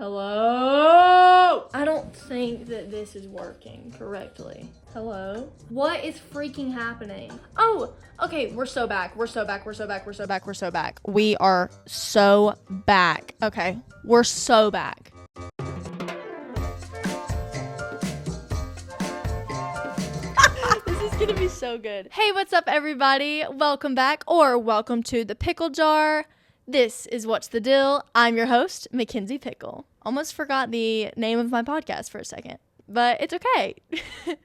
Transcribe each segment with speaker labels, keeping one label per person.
Speaker 1: Hello? I don't think that this is working correctly. Hello? What is freaking happening? Oh, okay, we're so back. We're so back. We are so back. Okay, we're so back. This is gonna be so good. Hey, what's up, everybody? Welcome back, or welcome to the Pickle Jar. This is What's the Dill. I'm your host, Mackenzie Pickle. Almost forgot the name of my podcast for a second, but it's okay.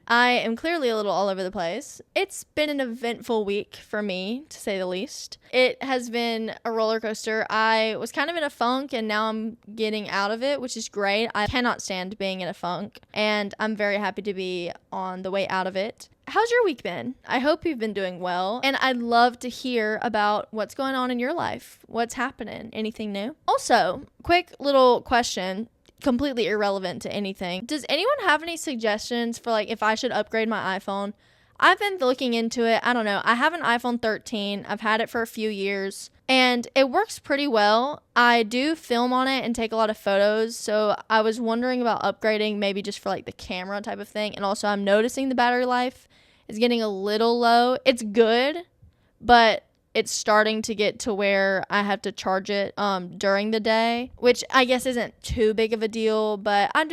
Speaker 1: I am clearly a little all over the place. It's been an eventful week for me, to say the least. It has been a roller coaster. I was kind of in a funk, and now I'm getting out of it, which is great. I cannot stand being in a funk, and I'm very happy to be on the way out of it. How's your week been? I hope you've been doing well, and I'd love to hear about what's going on in your life. What's happening? Anything new? Also, quick little question, completely irrelevant to anything. Does anyone have any suggestions for if I should upgrade my iPhone? I've been looking into it. I don't know. I have an iPhone 13. I've had it for a few years, and it works pretty well. I do film on it and take a lot of photos, so I was wondering about upgrading maybe just for the camera type of thing. And also, I'm noticing the battery life is getting a little low. It's good, but it's starting to get to where I have to charge it during the day, which I guess isn't too big of a deal, but I'm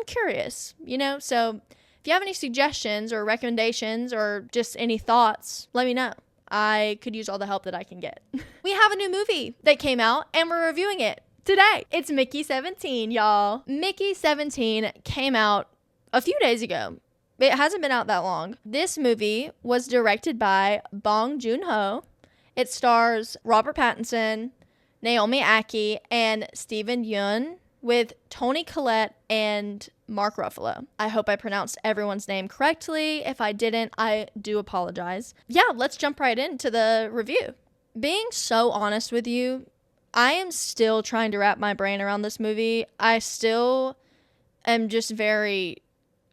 Speaker 1: curious, So if you have any suggestions or recommendations or just any thoughts, let me know. I could use all the help that I can get. We have a new movie that came out, and we're reviewing it today. It's Mickey 17, y'all. Mickey 17 came out a few days ago. It hasn't been out that long. This movie was directed by Bong Joon-ho. It stars Robert Pattinson, Naomi Ackie, and Stephen Yeun, with Toni, Collette, and Mark Ruffalo. I hope I pronounced everyone's name correctly. If I didn't, I do apologize. Yeah, let's jump right into the review. Being so honest with you, I am still trying to wrap my brain around this movie. I still am just very...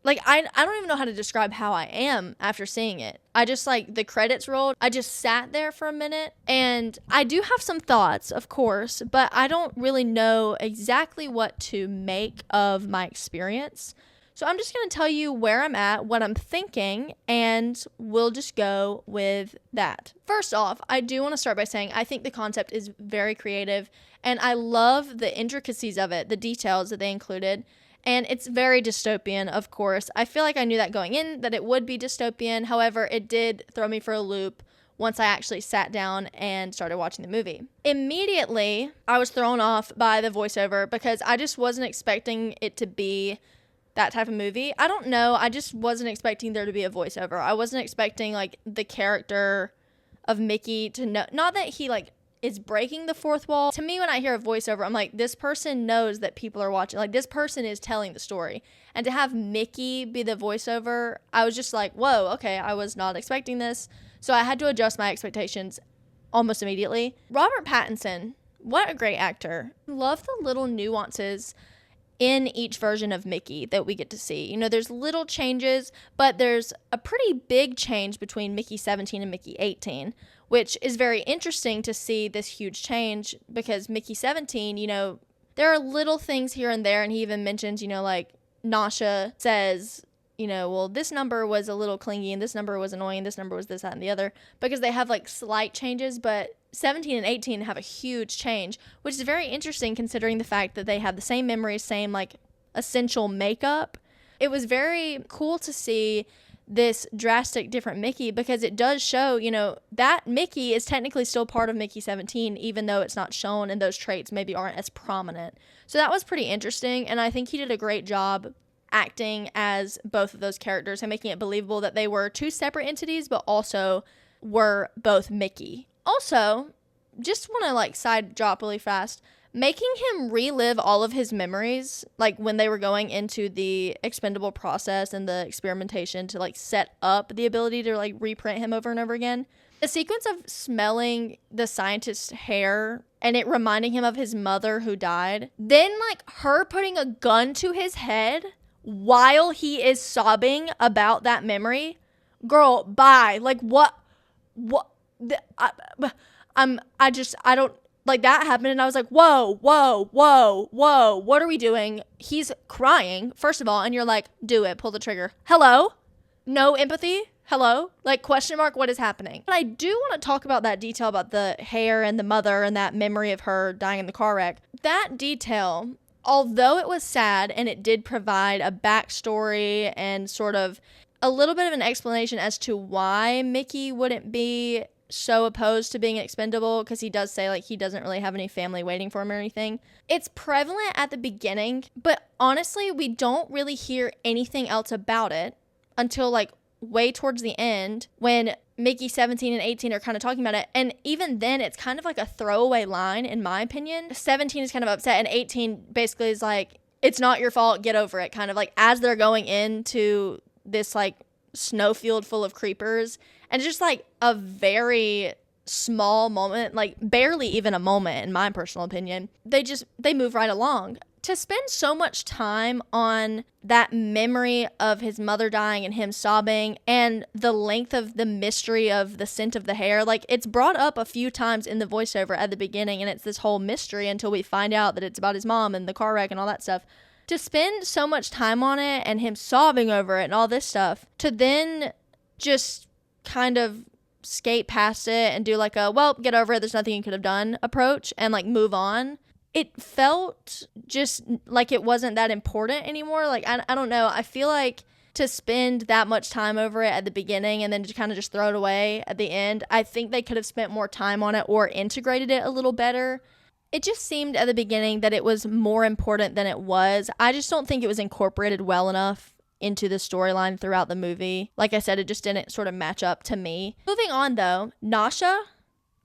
Speaker 1: I don't even know how to describe how I am after seeing it. I just, the credits rolled. I just sat there for a minute, and I do have some thoughts, of course, but I don't really know exactly what to make of my experience. So I'm just going to tell you where I'm at, what I'm thinking, and we'll just go with that. First off, I do want to start by saying I think the concept is very creative, and I love the intricacies of it, the details that they included. And it's very dystopian, of course. I feel like I knew that going in, that it would be dystopian. However, it did throw me for a loop once I actually sat down and started watching the movie. Immediately, I was thrown off by the voiceover because I just wasn't expecting it to be that type of movie. I don't know. I just wasn't expecting there to be a voiceover. I wasn't expecting, the character of Mickey to know. Not that he, is breaking the fourth wall. To me, when I hear a voiceover, I'm like, this person knows that people are watching. This person is telling the story. And to have Mickey be the voiceover, I was just like, whoa, okay, I was not expecting this. So I had to adjust my expectations almost immediately. Robert Pattinson, what a great actor. Love the little nuances in each version of Mickey that we get to see. There's little changes, but there's a pretty big change between Mickey 17 and Mickey 18, which is very interesting to see this huge change because Mickey 17, there are little things here and there, and he even mentions, Nasha says, well, this number was a little clingy, and this number was annoying, this number was this, that, and the other, because they have, slight changes, but 17 and 18 have a huge change, which is very interesting considering the fact that they have the same memories, same, essential makeup. It was very cool to see this drastic different Mickey because it does show, that Mickey is technically still part of Mickey 17, even though it's not shown and those traits maybe aren't as prominent. So that was pretty interesting, and I think he did a great job acting as both of those characters and making it believable that they were two separate entities, but also were both Mickey. Also, just want to side drop really fast, making him relive all of his memories, when they were going into the expendable process and the experimentation to set up the ability to reprint him over and over again. The sequence of smelling the scientist's hair and it reminding him of his mother who died, then her putting a gun to his head while he is sobbing about that memory. Girl, bye. What? I don't, Like, that happened, and I was like, whoa, whoa, whoa, whoa, what are we doing? He's crying, first of all, and you're like, do it, pull the trigger. Hello? No empathy? Hello? Like, question mark, what is happening? But I do want to talk about that detail about the hair and the mother and that memory of her dying in the car wreck. That detail, although it was sad and it did provide a backstory and sort of a little bit of an explanation as to why Mickey wouldn't be so opposed to being expendable, because he does say like he doesn't really have any family waiting for him or anything. It's prevalent at the beginning, but honestly, we don't really hear anything else about it until like way towards the end when Mickey 17 and 18 are kind of talking about it. And even then, it's kind of like a throwaway line, in my opinion. 17 is kind of upset, and 18 basically is like, it's not your fault, get over it, kind of like as they're going into this like snowfield full of creepers. And it's just like a very small moment, like barely even a moment in my personal opinion. They move right along. To spend so much time on that memory of his mother dying and him sobbing, and the length of the mystery of the scent of the hair, like it's brought up a few times in the voiceover at the beginning, and it's this whole mystery until we find out that it's about his mom and the car wreck and all that stuff. To spend so much time on it and him sobbing over it and all this stuff, to then just kind of skate past it and do like a, well, get over it, there's nothing you could have done approach and like move on. It felt just like it wasn't that important anymore. Like, I don't know. I feel like to spend that much time over it at the beginning and then to kind of just throw it away at the end, I think they could have spent more time on it or integrated it a little better. It just seemed at the beginning that it was more important than it was. I just don't think it was incorporated well enough into the storyline throughout the movie. Like I said, it just didn't sort of match up to me. Moving on though, Nasha,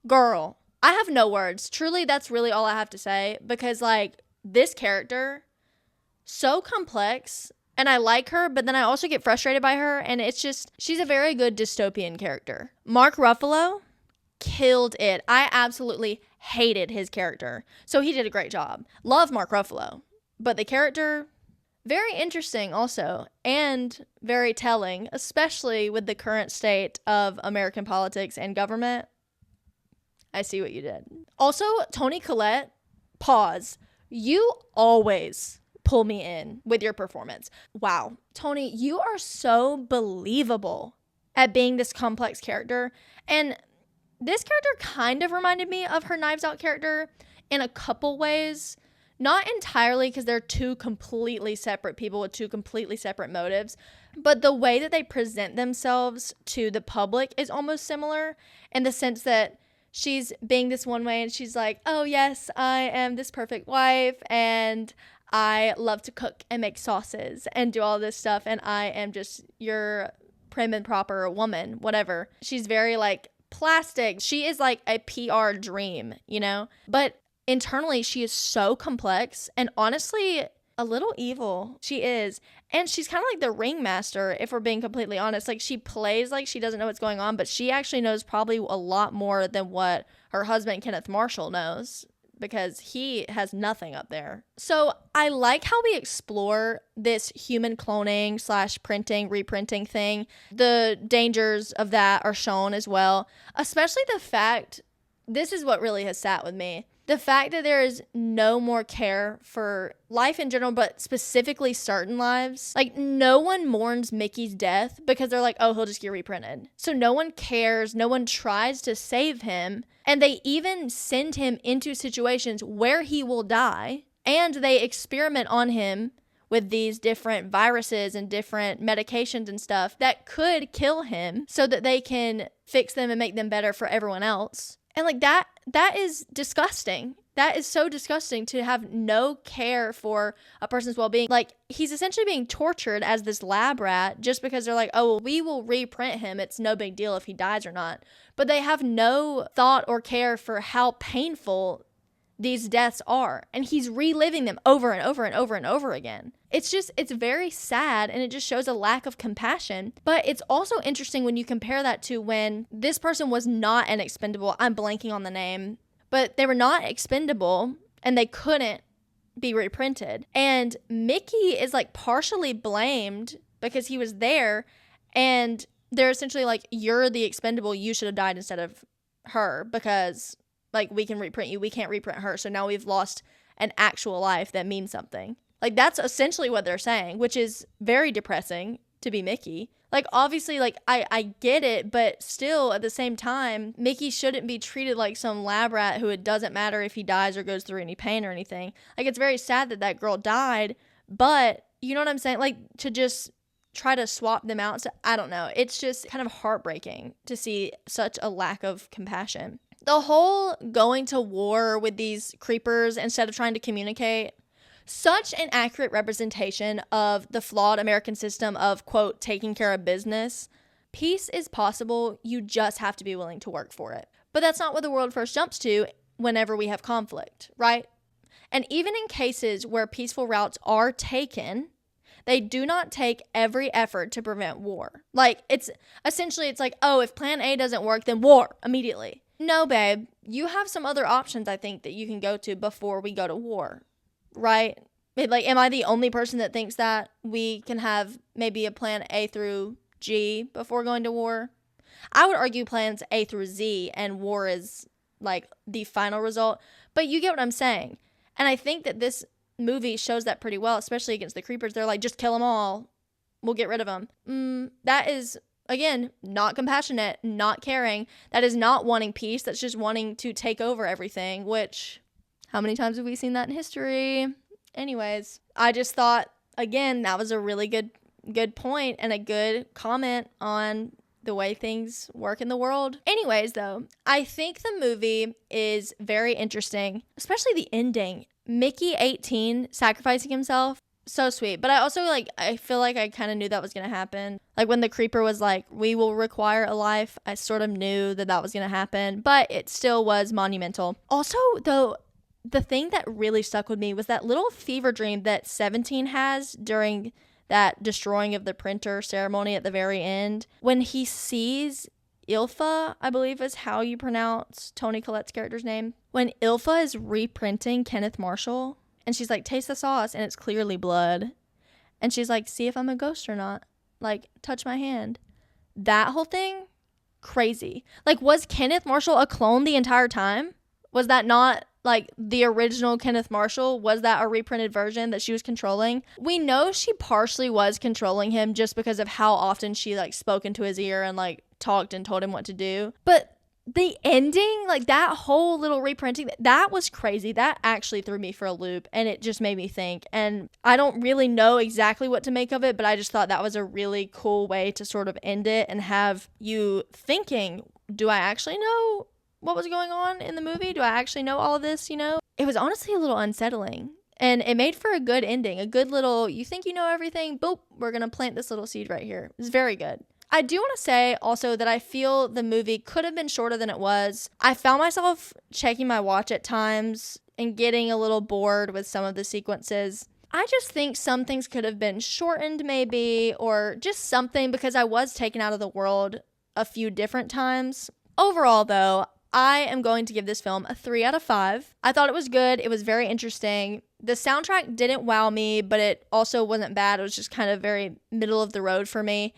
Speaker 1: girl, I have no words. Truly, that's really all I have to say, because like this character, so complex, and I like her, but then I also get frustrated by her, and it's just, she's a very good dystopian character. Mark Ruffalo killed it. I absolutely hated his character, so he did a great job. Love Mark Ruffalo, but the character, very interesting also, and very telling, especially with the current state of American politics and government. I see what you did. Also, Toni Collette, pause. You always pull me in with your performance. Wow. Toni, you are so believable at being this complex character. And this character kind of reminded me of her Knives Out character in a couple ways. Not entirely, because they're two completely separate people with two completely separate motives. But the way that they present themselves to the public is almost similar, in the sense that she's being this one way and she's like, oh yes, I am this perfect wife and I love to cook and make sauces and do all this stuff, and I am just your prim and proper woman, whatever. She's very like plastic. She is like a PR dream, you know? But internally, she is so complex and honestly a little evil. She is. And she's kind of like the ringmaster, if we're being completely honest. Like, she plays like she doesn't know what's going on, but she actually knows probably a lot more than what her husband, Kenneth Marshall, knows, because he has nothing up there. So I like how we explore this human cloning / printing, reprinting thing. The dangers of that are shown as well, especially the fact, this is what really has sat with me. The fact that there is no more care for life in general, but specifically certain lives. Like, no one mourns Mickey's death because they're like, oh, he'll just get reprinted. So no one cares. No one tries to save him. And they even send him into situations where he will die. And they experiment on him with these different viruses and different medications and stuff that could kill him so that they can fix them and make them better for everyone else. And like that is disgusting. That is so disgusting, to have no care for a person's well-being. Like, he's essentially being tortured as this lab rat just because they're like, oh, well, we will reprint him. It's no big deal if he dies or not. But they have no thought or care for how painful these deaths are. And he's reliving them over and over and over and over again. It's very sad, and it just shows a lack of compassion. But it's also interesting when you compare that to when this person was not an expendable. I'm blanking on the name, but they were not expendable and they couldn't be reprinted. And Mickey is like partially blamed because he was there, and they're essentially like, you're the expendable, you should have died instead of her because like, we can reprint you, we can't reprint her, so now we've lost an actual life that means something. Like, that's essentially what they're saying, which is very depressing to be Mickey. Like, obviously, like, I get it, but still, at the same time, Mickey shouldn't be treated like some lab rat who it doesn't matter if he dies or goes through any pain or anything. Like, it's very sad that that girl died, but, you know what I'm saying? Like, to just try to swap them out, so, I don't know. It's just kind of heartbreaking to see such a lack of compassion. The whole going to war with these creepers instead of trying to communicate, such an accurate representation of the flawed American system of, quote, taking care of business. Peace is possible, you just have to be willing to work for it. But that's not what the world first jumps to whenever we have conflict, right? And even in cases where peaceful routes are taken, they do not take every effort to prevent war. Like, it's like, oh, if plan A doesn't work, then war immediately. No, babe, you have some other options, I think, that you can go to before we go to war, right? Like, am I the only person that thinks that we can have maybe a plan A through G before going to war? I would argue plans A through Z and war is, like, the final result. But you get what I'm saying. And I think that this movie shows that pretty well, especially against the creepers. They're like, just kill them all. We'll get rid of them. That is, again, not compassionate, not caring. That is not wanting peace. That's just wanting to take over everything, which, how many times have we seen that in history? Anyways, I just thought, again, that was a really good point and a good comment on the way things work in the world. Anyways, though, I think the movie is very interesting, especially the ending. Mickey 18 sacrificing himself, so sweet. But I also, like, I feel like I kind of knew that was going to happen. Like, when the creeper was like, we will require a life, I sort of knew that that was going to happen, but it still was monumental. Also, though, the thing that really stuck with me was that little fever dream that 17 has during that destroying of the printer ceremony at the very end, when he sees Ilfa, I believe is how you pronounce Toni Collette's character's name. When Ilfa is reprinting Kenneth Marshall, and she's like, taste the sauce, and it's clearly blood. And she's like, see if I'm a ghost or not. Like, touch my hand. That whole thing, crazy. Like, was Kenneth Marshall a clone the entire time? Was that not, like, the original Kenneth Marshall? Was that a reprinted version that she was controlling? We know she partially was controlling him just because of how often she, like, spoke into his ear and, like, talked and told him what to do. But the ending, like, that whole little reprinting, that was crazy. That actually threw me for a loop, and it just made me think. And I don't really know exactly what to make of it, but I just thought that was a really cool way to sort of end it and have you thinking, do I actually know what was going on in the movie? Do I actually know all of this, you know? It was honestly a little unsettling. And it made for a good ending. A good little, you think you know everything, boop, we're going to plant this little seed right here. It's very good. I do want to say also that I feel the movie could have been shorter than it was. I found myself checking my watch at times and getting a little bored with some of the sequences. I just think some things could have been shortened maybe, or just something, because I was taken out of the world a few different times. Overall, though, I am going to give this film a 3 out of 5. I thought it was good. It was very interesting. The soundtrack didn't wow me, but it also wasn't bad. It was just kind of very middle of the road for me.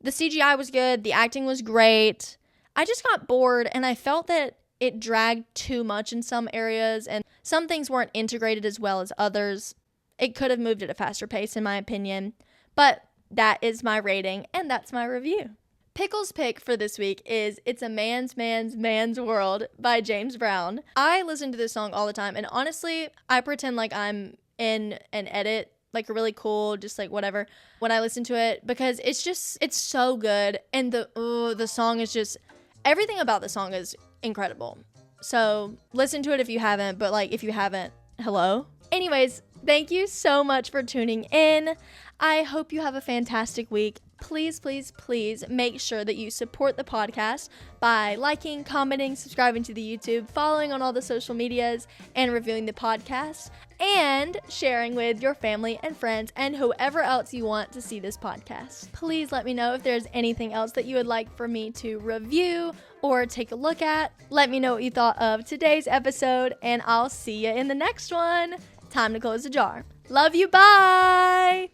Speaker 1: The CGI was good. The acting was great. I just got bored, and I felt that it dragged too much in some areas, and some things weren't integrated as well as others. It could have moved at a faster pace, in my opinion. But that is my rating, and that's my review. Pickle's pick for this week is It's a Man's World by James Brown. I listen to this song all the time, and honestly, I pretend like I'm in an edit, like really cool, just like whatever, when I listen to it, because it's so good, and the song is just, everything about the song is incredible. So listen to it if you haven't, but like if you haven't, hello. Anyways, thank you so much for tuning in. I hope you have a fantastic week. Please, please, please make sure that you support the podcast by liking, commenting, subscribing to the YouTube, following on all the social medias, and reviewing the podcast, and sharing with your family and friends and whoever else you want to see this podcast. Please let me know if there's anything else that you would like for me to review or take a look at. Let me know what you thought of today's episode, and I'll see you in the next one. Time to close the jar. Love you. Bye.